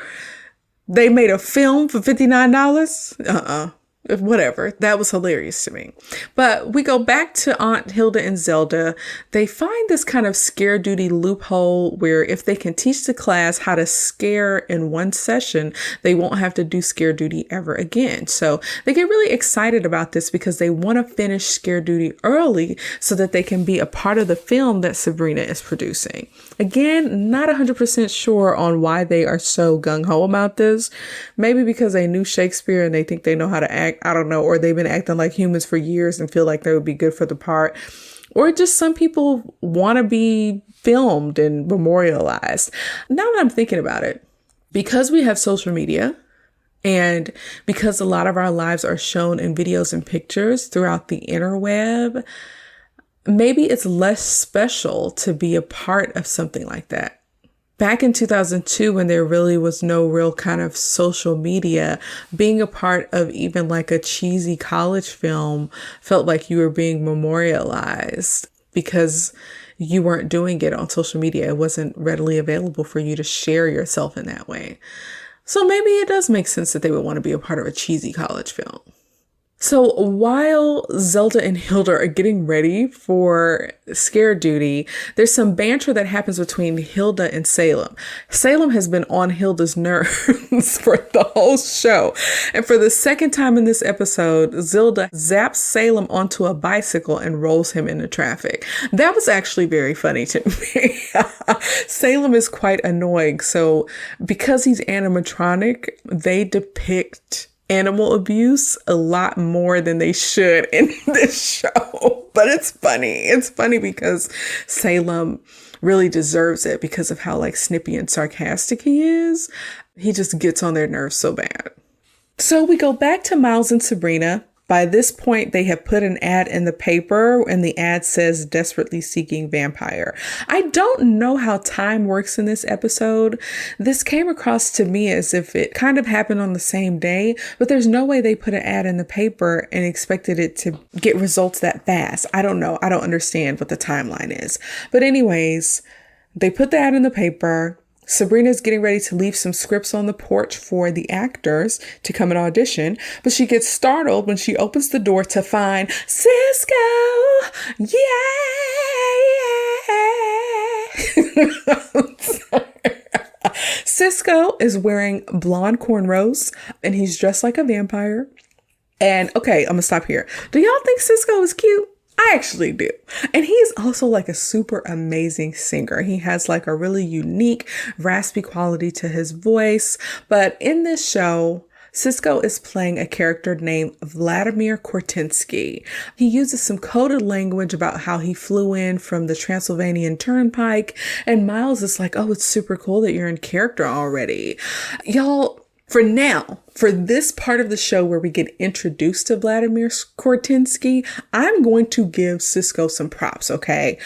They made a film for $59? Whatever. That was hilarious to me. But we go back to Aunt Hilda and Zelda. They find this kind of scare duty loophole where if they can teach the class how to scare in one session, they won't have to do scare duty ever again. So they get really excited about this because they want to finish scare duty early so that they can be a part of the film that Sabrina is producing. Again, not 100% sure on why they are so gung-ho about this. Maybe because they knew Shakespeare and they think they know how to act. I don't know. Or they've been acting like humans for years and feel like they would be good for the part. Or just some people want to be filmed and memorialized. Now that I'm thinking about it, because we have social media and because a lot of our lives are shown in videos and pictures throughout the interweb, maybe it's less special to be a part of something like that. Back in 2002, when there really was no real kind of social media, being a part of even like a cheesy college film felt like you were being memorialized because you weren't doing it on social media. It wasn't readily available for you to share yourself in that way. So maybe it does make sense that they would want to be a part of a cheesy college film. So while Zelda and Hilda are getting ready for scare duty, there's some banter that happens between Hilda and Salem. Salem has been on Hilda's nerves for the whole show. And for the second time in this episode, Zelda zaps Salem onto a bicycle and rolls him into traffic. That was actually very funny to me. Salem is quite annoying. So because he's animatronic, they depict animal abuse a lot more than they should in this show. But it's funny. It's funny because Salem really deserves it because of how like snippy and sarcastic he is. He just gets on their nerves so bad. So we go back to Miles and Sabrina. By this point, they have put an ad in the paper and the ad says desperately seeking vampire. I don't know how time works in this episode. This came across to me as if it kind of happened on the same day, but there's no way they put an ad in the paper and expected it to get results that fast. I don't know. I don't understand what the timeline is. But anyways, they put the ad in the paper. Sabrina's getting ready to leave some scripts on the porch for the actors to come and audition, but she gets startled when she opens the door to find Cisco. Yeah. Cisco is wearing blonde cornrows and he's dressed like a vampire. And okay, I'm gonna stop here. Do y'all think Cisco is cute? I actually do. And he's also like a super amazing singer. He has like a really unique, raspy quality to his voice. But in this show, Cisco is playing a character named Vladimir Kortinsky. He uses some coded language about how he flew in from the Transylvanian Turnpike. And Miles is like, oh, it's super cool that you're in character already. Y'all, for now, for this part of the show where we get introduced to Vladimir Kortinsky, I'm going to give Cisco some props, okay?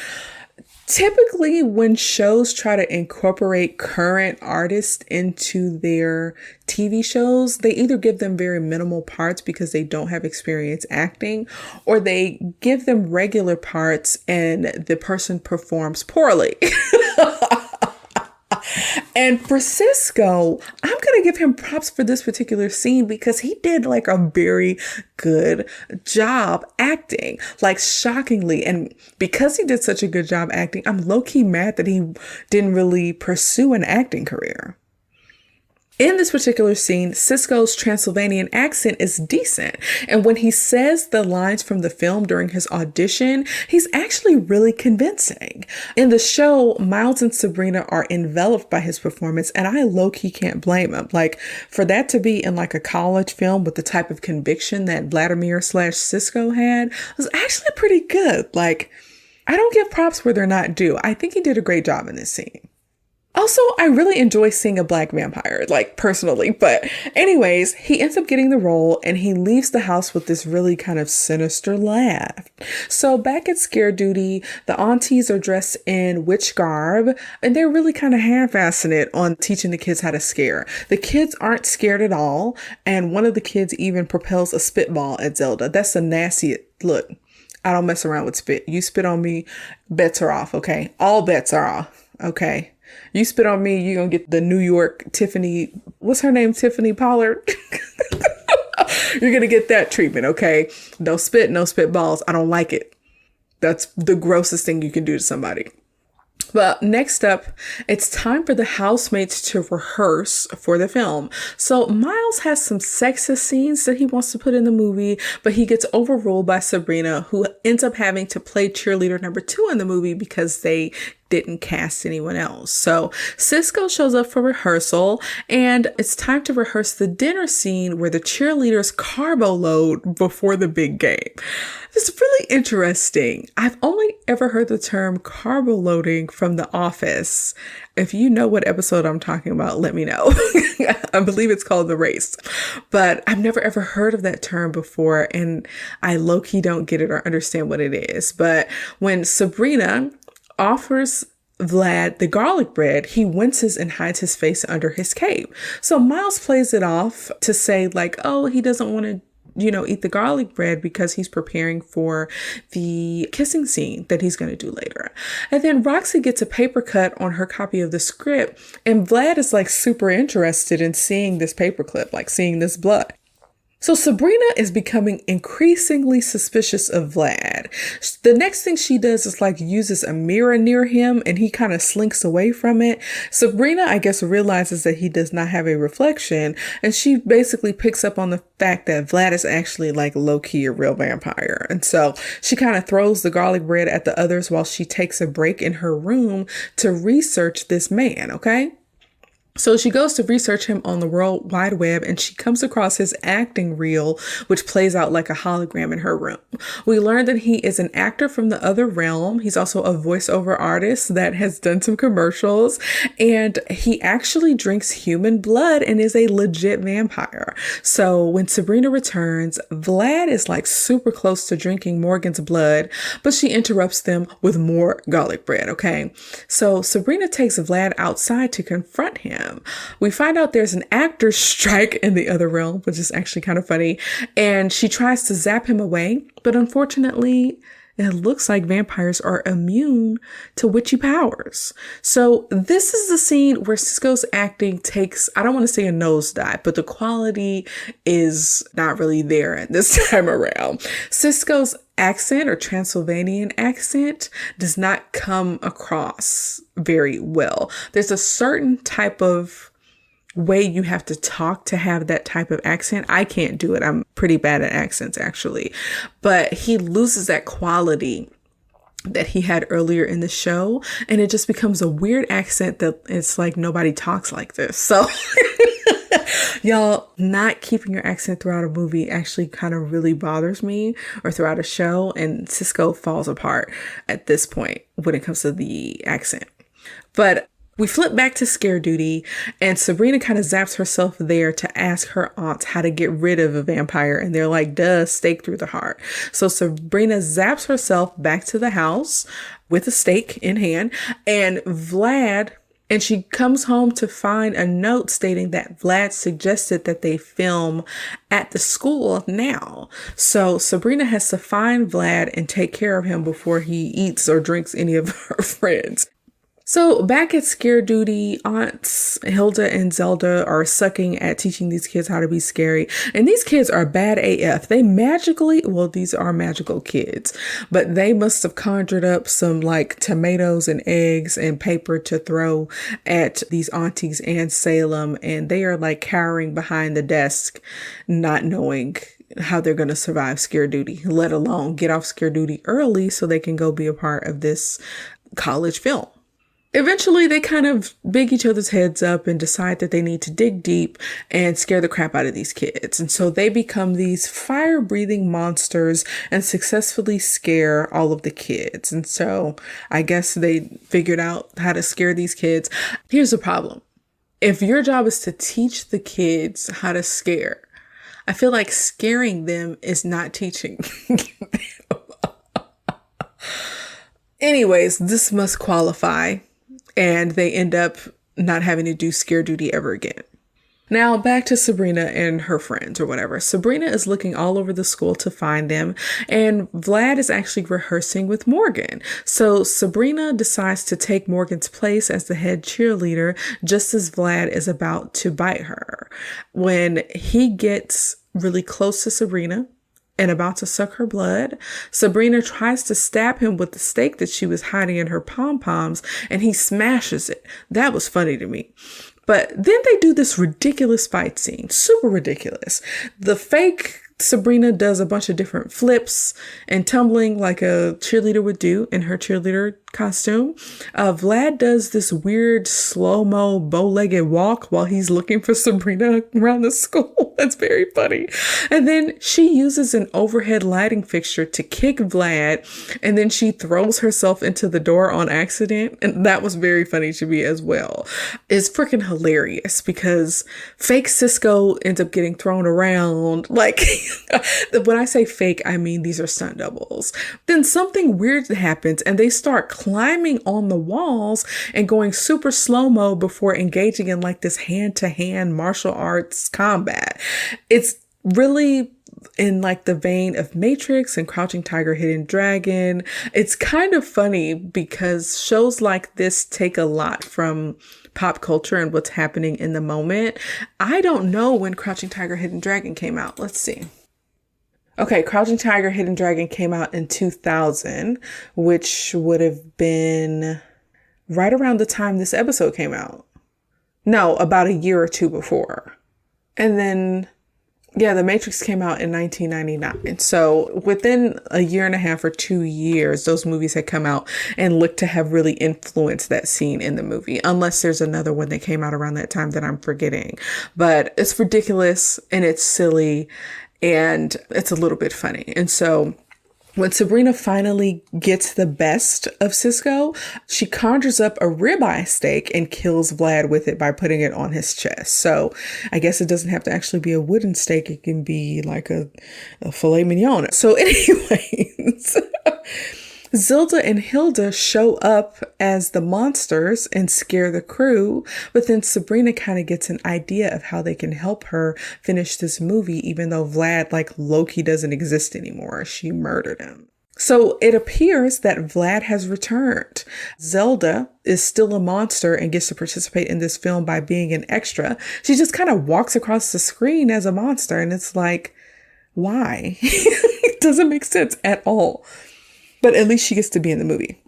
Typically, when shows try to incorporate current artists into their TV shows, they either give them very minimal parts because they don't have experience acting, or they give them regular parts and the person performs poorly. And for Cisco, I'm going to give him props for this particular scene because he did like a very good job acting, like shockingly. And because he did such a good job acting, I'm low-key mad that he didn't really pursue an acting career. In this particular scene, Cisco's Transylvanian accent is decent. And when he says the lines from the film during his audition, he's actually really convincing. In the show, Miles and Sabrina are enveloped by his performance, and I low-key can't blame him. Like, for that to be in like a college film with the type of conviction that Vladimir/Cisco had was actually pretty good. Like, I don't give props where they're not due. I think he did a great job in this scene. Also, I really enjoy seeing a black vampire, like personally, but anyways, he ends up getting the role and he leaves the house with this really kind of sinister laugh. So back at scare duty, the aunties are dressed in witch garb and they're really kind of half-assing it on teaching the kids how to scare. The kids aren't scared at all. And one of the kids even propels a spitball at Zelda. That's a nasty look. I don't mess around with spit. You spit on me, bets are off. Okay. All bets are off. Okay. You spit on me, you're going to get the New York Tiffany, what's her name? Tiffany Pollard. You're going to get that treatment, okay? No spit, no spitballs. I don't like it. That's the grossest thing you can do to somebody. But next up, it's time for the housemates to rehearse for the film. So Miles has some sexist scenes that he wants to put in the movie, but he gets overruled by Sabrina, who ends up having to play cheerleader number 2 in the movie because they didn't cast anyone else. So Cisco shows up for rehearsal and it's time to rehearse the dinner scene where the cheerleaders carbo load before the big game. It's really interesting. I've only ever heard the term carbo loading from The Office. If you know what episode I'm talking about, let me know. I believe it's called The Race, but I've never ever heard of that term before. And I low-key don't get it or understand what it is. But when Sabrina offers Vlad the garlic bread, he winces and hides his face under his cape. So Miles plays it off to say like, oh, he doesn't want to eat the garlic bread because he's preparing for the kissing scene that he's going to do later. And then Roxy gets a paper cut on her copy of the script, and Vlad is like super interested in seeing this paperclip, like seeing this blood. So Sabrina is becoming increasingly suspicious of Vlad. The next thing she does is like uses a mirror near him and he kind of slinks away from it. Sabrina, I guess, realizes that he does not have a reflection, and she basically picks up on the fact that Vlad is actually like low-key a real vampire. And so she kind of throws the garlic bread at the others while she takes a break in her room to research this man, okay? So she goes to research him on the World Wide Web, and she comes across his acting reel, which plays out like a hologram in her room. We learn that he is an actor from the other realm. He's also a voiceover artist that has done some commercials, and he actually drinks human blood and is a legit vampire. So when Sabrina returns, Vlad is like super close to drinking Morgan's blood, but she interrupts them with more garlic bread, okay? So Sabrina takes Vlad outside to confront him. We find out there's an actor's strike in the other realm, which is actually kind of funny. And she tries to zap him away, but unfortunately, it looks like vampires are immune to witchy powers. So this is the scene where Cisco's acting takes, I don't want to say a nosedive, but the quality is not really there at this time around. Cisco's accent or Transylvanian accent does not come across very well. There's a certain type of way you have to talk to have that type of accent. I can't do it. I'm pretty bad at accents, actually. But he loses that quality that he had earlier in the show, and it just becomes a weird accent that it's like nobody talks like this. So y'all, not keeping your accent throughout a movie actually kind of really bothers me, or throughout a show, and Cisco falls apart at this point when it comes to the accent. But we flip back to Scare Duty, and Sabrina kind of zaps herself there to ask her aunts how to get rid of a vampire. And they're like, duh, stake through the heart. So Sabrina zaps herself back to the house with a stake in hand, and she comes home to find a note stating that Vlad suggested that they film at the school now. So Sabrina has to find Vlad and take care of him before he eats or drinks any of her friends. So back at Scare Duty, aunts Hilda and Zelda are sucking at teaching these kids how to be scary. And these kids are bad AF. These are magical kids, but they must have conjured up some like tomatoes and eggs and paper to throw at these aunties and Salem. And they are like cowering behind the desk, not knowing how they're going to survive Scare Duty, let alone get off Scare Duty early so they can go be a part of this college film. Eventually, they kind of big each other's heads up and decide that they need to dig deep and scare the crap out of these kids. And so they become these fire-breathing monsters and successfully scare all of the kids. And so I guess they figured out how to scare these kids. Here's the problem. If your job is to teach the kids how to scare, I feel like scaring them is not teaching. Anyways, this must qualify. And they end up not having to do Scare Duty ever again. Now back to Sabrina and her friends or whatever. Sabrina is looking all over the school to find them, and Vlad is actually rehearsing with Morgan. So Sabrina decides to take Morgan's place as the head cheerleader just as Vlad is about to bite her. When he gets really close to Sabrina and about to suck her blood, Sabrina tries to stab him with the stake that she was hiding in her pom-poms, and he smashes it. That was funny to me. But then they do this ridiculous fight scene, super ridiculous. The fake Sabrina does a bunch of different flips and tumbling like a cheerleader would do in her cheerleader costume. Vlad does this weird slow-mo bow-legged walk while he's looking for Sabrina around the school. That's very funny. And then she uses an overhead lighting fixture to kick Vlad, and then she throws herself into the door on accident. And that was very funny to me as well. It's freaking hilarious because fake Cisco ends up getting thrown around. Like, when I say fake, I mean these are stunt doubles. Then something weird happens and they start climbing on the walls and going super slow-mo before engaging in like this hand-to-hand martial arts combat. It's really in like the vein of Matrix and Crouching Tiger, Hidden Dragon. It's kind of funny because shows like this take a lot from pop culture and what's happening in the moment. I don't know when Crouching Tiger, Hidden Dragon came out. Let's see. Okay, Crouching Tiger, Hidden Dragon came out in 2000, which would have been right around the time this episode came out. No, about a year or two before. And then, yeah, The Matrix came out in 1999. So within a year and a half or 2 years, those movies had come out and looked to have really influenced that scene in the movie. Unless there's another one that came out around that time that I'm forgetting. But it's ridiculous and it's silly and it's a little bit funny. And so when Sabrina finally gets the best of Cisco, she conjures up a ribeye steak and kills Vlad with it by putting it on his chest. So I guess it doesn't have to actually be a wooden steak. It can be like a filet mignon. So anyways, Zelda and Hilda show up as the monsters and scare the crew, but then Sabrina kind of gets an idea of how they can help her finish this movie, even though Vlad, like Loki, doesn't exist anymore. She murdered him. So it appears that Vlad has returned. Zelda is still a monster and gets to participate in this film by being an extra. She just kind of walks across the screen as a monster, and it's like, why? It doesn't make sense at all. But at least she gets to be in the movie.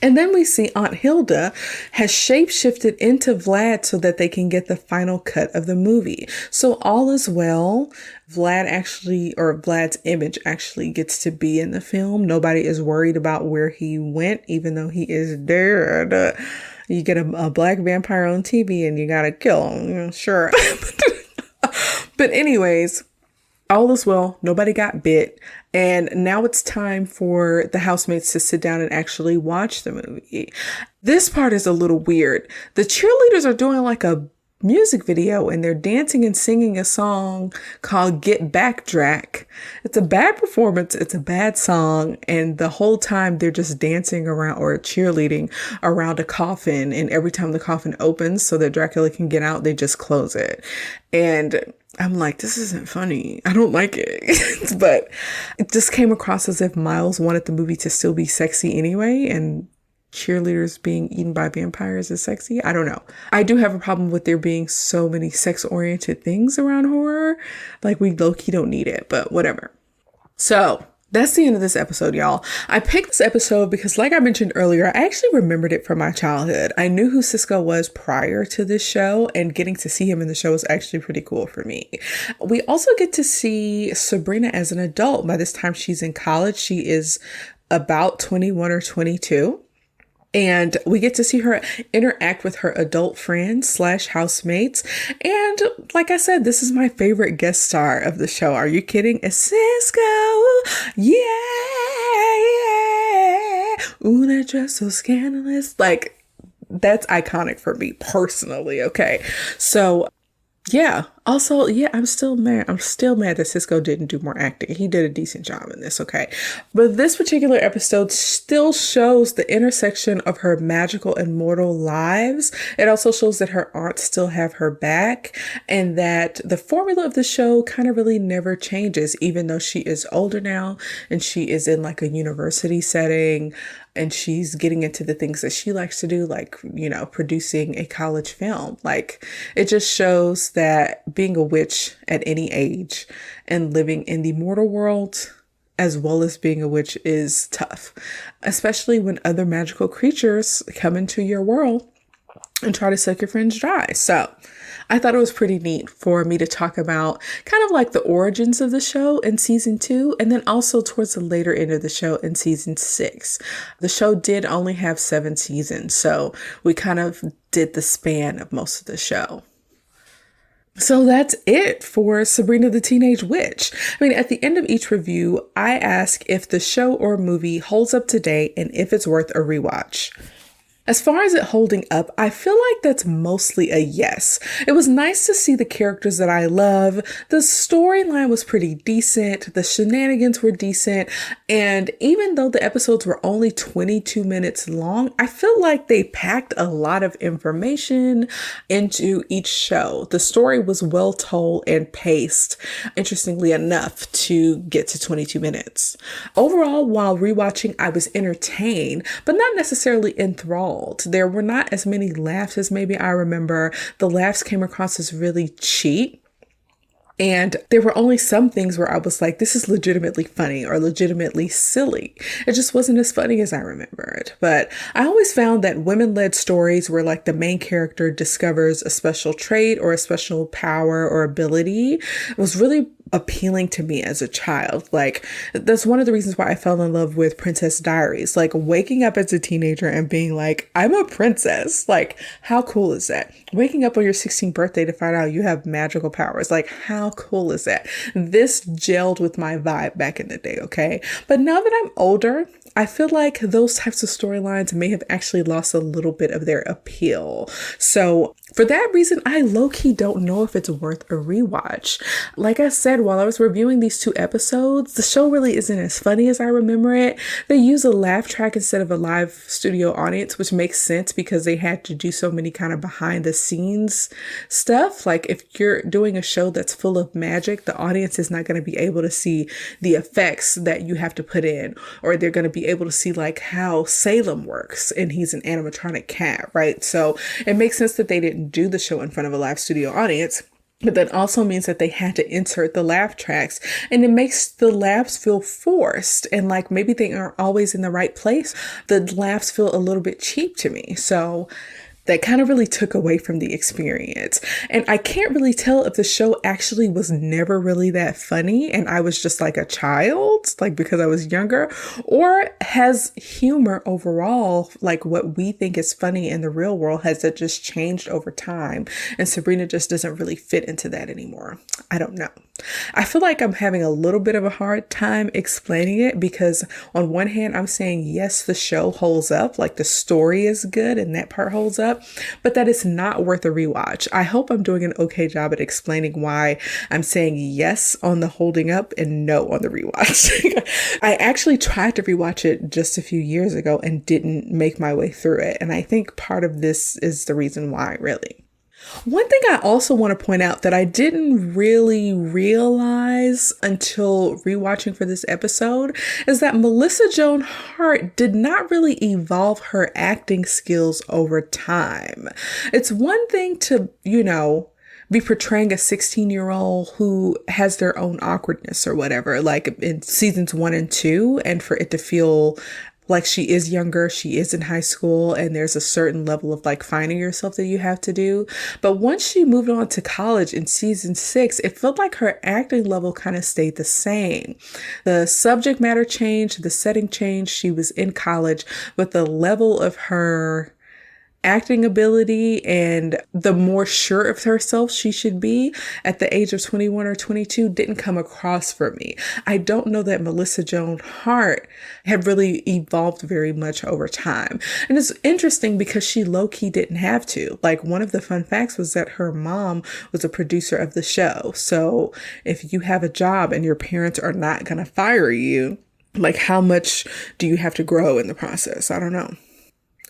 And then we see Aunt Hilda has shapeshifted into Vlad so that they can get the final cut of the movie. So all is well. Vlad's image actually gets to be in the film. Nobody is worried about where he went, even though he is dead. You get a black vampire on TV and you gotta kill him. Sure. But anyways, all is well. Nobody got bit. And now it's time for the housemates to sit down and actually watch the movie. This part is a little weird. The cheerleaders are doing like a music video and they're dancing and singing a song called Get Back Drac. It's a bad performance. It's a bad song. And the whole time they're just dancing around or cheerleading around a coffin. And every time the coffin opens so that Dracula can get out, they just close it. And I'm like, this isn't funny. I don't like it. But it just came across as if Miles wanted the movie to still be sexy anyway. And cheerleaders being eaten by vampires is sexy. I don't know. I do have a problem with there being so many sex-oriented things around horror. Like, we low-key don't need it, but whatever. So that's the end of this episode, y'all. I picked this episode because, like I mentioned earlier, I actually remembered it from my childhood. I knew who Cisco was prior to this show, and getting to see him in the show was actually pretty cool for me. We also get to see Sabrina as an adult. By this time, she's in college. She is about 21 or 22. And we get to see her interact with her adult friends / housemates. And like I said, this is my favorite guest star of the show. Are you kidding? It's Cisco. Yeah. Ooh, that dress so scandalous. Like, that's iconic for me personally. Okay. So yeah. Also, yeah, I'm still mad. I'm still mad that Cisco didn't do more acting. He did a decent job in this, okay? But this particular episode still shows the intersection of her magical and mortal lives. It also shows that her aunts still have her back and that the formula of the show kind of really never changes, even though she is older now and she is in like a university setting and she's getting into the things that she likes to do, like, you know, producing a college film. Like, it just shows that being a witch at any age and living in the mortal world as well as being a witch is tough, especially when other magical creatures come into your world and try to suck your friends dry. So I thought it was pretty neat for me to talk about kind of like the origins of the show in season 2, and then also towards the later end of the show in season 6. The show did only have 7 seasons, so we kind of did the span of most of the show. So that's it for Sabrina the Teenage Witch. I mean, at the end of each review, I ask if the show or movie holds up to date and if it's worth a rewatch. As far as it holding up, I feel like that's mostly a yes. It was nice to see the characters that I love. The storyline was pretty decent. The shenanigans were decent. And even though the episodes were only 22 minutes long, I feel like they packed a lot of information into each show. The story was well told and paced, interestingly enough, to get to 22 minutes. Overall, while rewatching, I was entertained, but not necessarily enthralled. There were not as many laughs as maybe I remember. The laughs came across as really cheap. And there were only some things where I was like, this is legitimately funny or legitimately silly. It just wasn't as funny as I remembered. But I always found that women-led stories where like the main character discovers a special trait or a special power or ability was really appealing to me as a child. Like, that's one of the reasons why I fell in love with Princess Diaries. Like, waking up as a teenager and being like, I'm a princess. Like, how cool is that? Waking up on your 16th birthday to find out you have magical powers. Like, how cool is that? This gelled with my vibe back in the day, okay? But now that I'm older, I feel like those types of storylines may have actually lost a little bit of their appeal. So for that reason, I low-key don't know if it's worth a rewatch. Like I said, while I was reviewing these 2 episodes, the show really isn't as funny as I remember it. They use a laugh track instead of a live studio audience, which makes sense because they had to do so many kind of behind the scenes stuff. Like, if you're doing a show that's full of magic, the audience is not going to be able to see the effects that you have to put in, or they're going to be able to see like how Salem works and he's an animatronic cat, right? So it makes sense that they didn't do the show in front of a live studio audience. But that also means that they had to insert the laugh tracks, and it makes the laughs feel forced and like maybe they aren't always in the right place. The laughs feel a little bit cheap to me. So that kind of really took away from the experience. And I can't really tell if the show actually was never really that funny and I was just like a child, like because I was younger, or has humor overall, like what we think is funny in the real world, has it just changed over time? And Sabrina just doesn't really fit into that anymore. I don't know. I feel like I'm having a little bit of a hard time explaining it because on one hand, I'm saying, yes, the show holds up, like the story is good and that part holds up, but that it's not worth a rewatch. I hope I'm doing an okay job at explaining why I'm saying yes on the holding up and no on the rewatch. I actually tried to rewatch it just a few years ago and didn't make my way through it. And I think part of this is the reason why, really. One thing I also want to point out that I didn't really realize until rewatching for this episode is that Melissa Joan Hart did not really evolve her acting skills over time. It's one thing to, be portraying a 16-year-old who has their own awkwardness or whatever, like in seasons 1 and 2, and for it to feel like she is younger, she is in high school, and there's a certain level of like finding yourself that you have to do. But once she moved on to college in season 6, it felt like her acting level kind of stayed the same. The subject matter changed, the setting changed, she was in college, but the level of her acting ability and the more sure of herself she should be at the age of 21 or 22 didn't come across for me. I don't know that Melissa Joan Hart had really evolved very much over time. And it's interesting because she low-key didn't have to. Like, one of the fun facts was that her mom was a producer of the show. So if you have a job and your parents are not going to fire you, like, how much do you have to grow in the process? I don't know.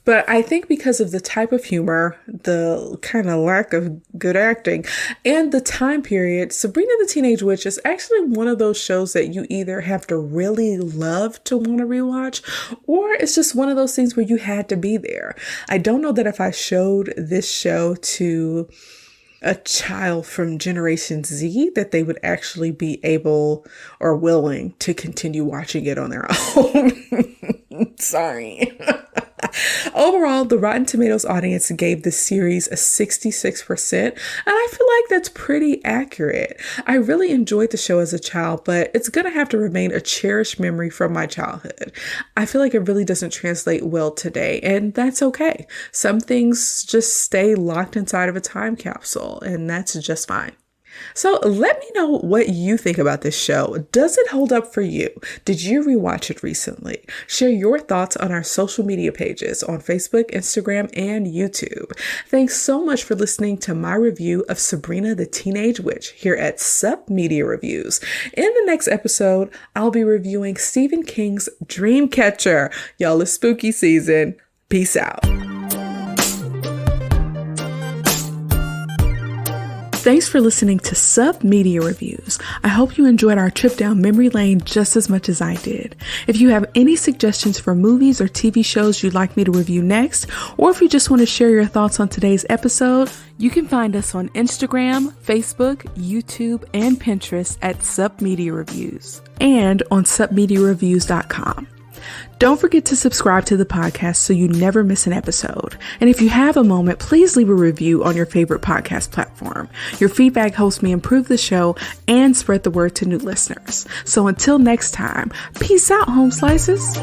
But I think because of the type of humor, the kind of lack of good acting, and the time period, Sabrina the Teenage Witch is actually one of those shows that you either have to really love to want to rewatch, or it's just one of those things where you had to be there. I don't know that if I showed this show to a child from Generation Z that they would actually be able or willing to continue watching it on their own. Sorry. Overall, the Rotten Tomatoes audience gave the series a 66%, and I feel like that's pretty accurate. I really enjoyed the show as a child, but it's going to have to remain a cherished memory from my childhood. I feel like it really doesn't translate well today, and that's okay. Some things just stay locked inside of a time capsule, and that's just fine. So let me know what you think about this show. Does it hold up for you? Did you rewatch it recently? Share your thoughts on our social media pages on Facebook, Instagram, and YouTube. Thanks so much for listening to my review of Sabrina the Teenage Witch here at Sup Media Reviews. In the next episode, I'll be reviewing Stephen King's Dreamcatcher. Y'all, it's spooky season. Peace out. Thanks for listening to Sup Media Reviews. I hope you enjoyed our trip down memory lane just as much as I did. If you have any suggestions for movies or TV shows you'd like me to review next, or if you just want to share your thoughts on today's episode, you can find us on Instagram, Facebook, YouTube, and Pinterest at Sup Media Reviews, and on supmediareviews.com. Don't forget to subscribe to the podcast so you never miss an episode. And if you have a moment, please leave a review on your favorite podcast platform. Your feedback helps me improve the show and spread the word to new listeners. So until next time, peace out, home slices.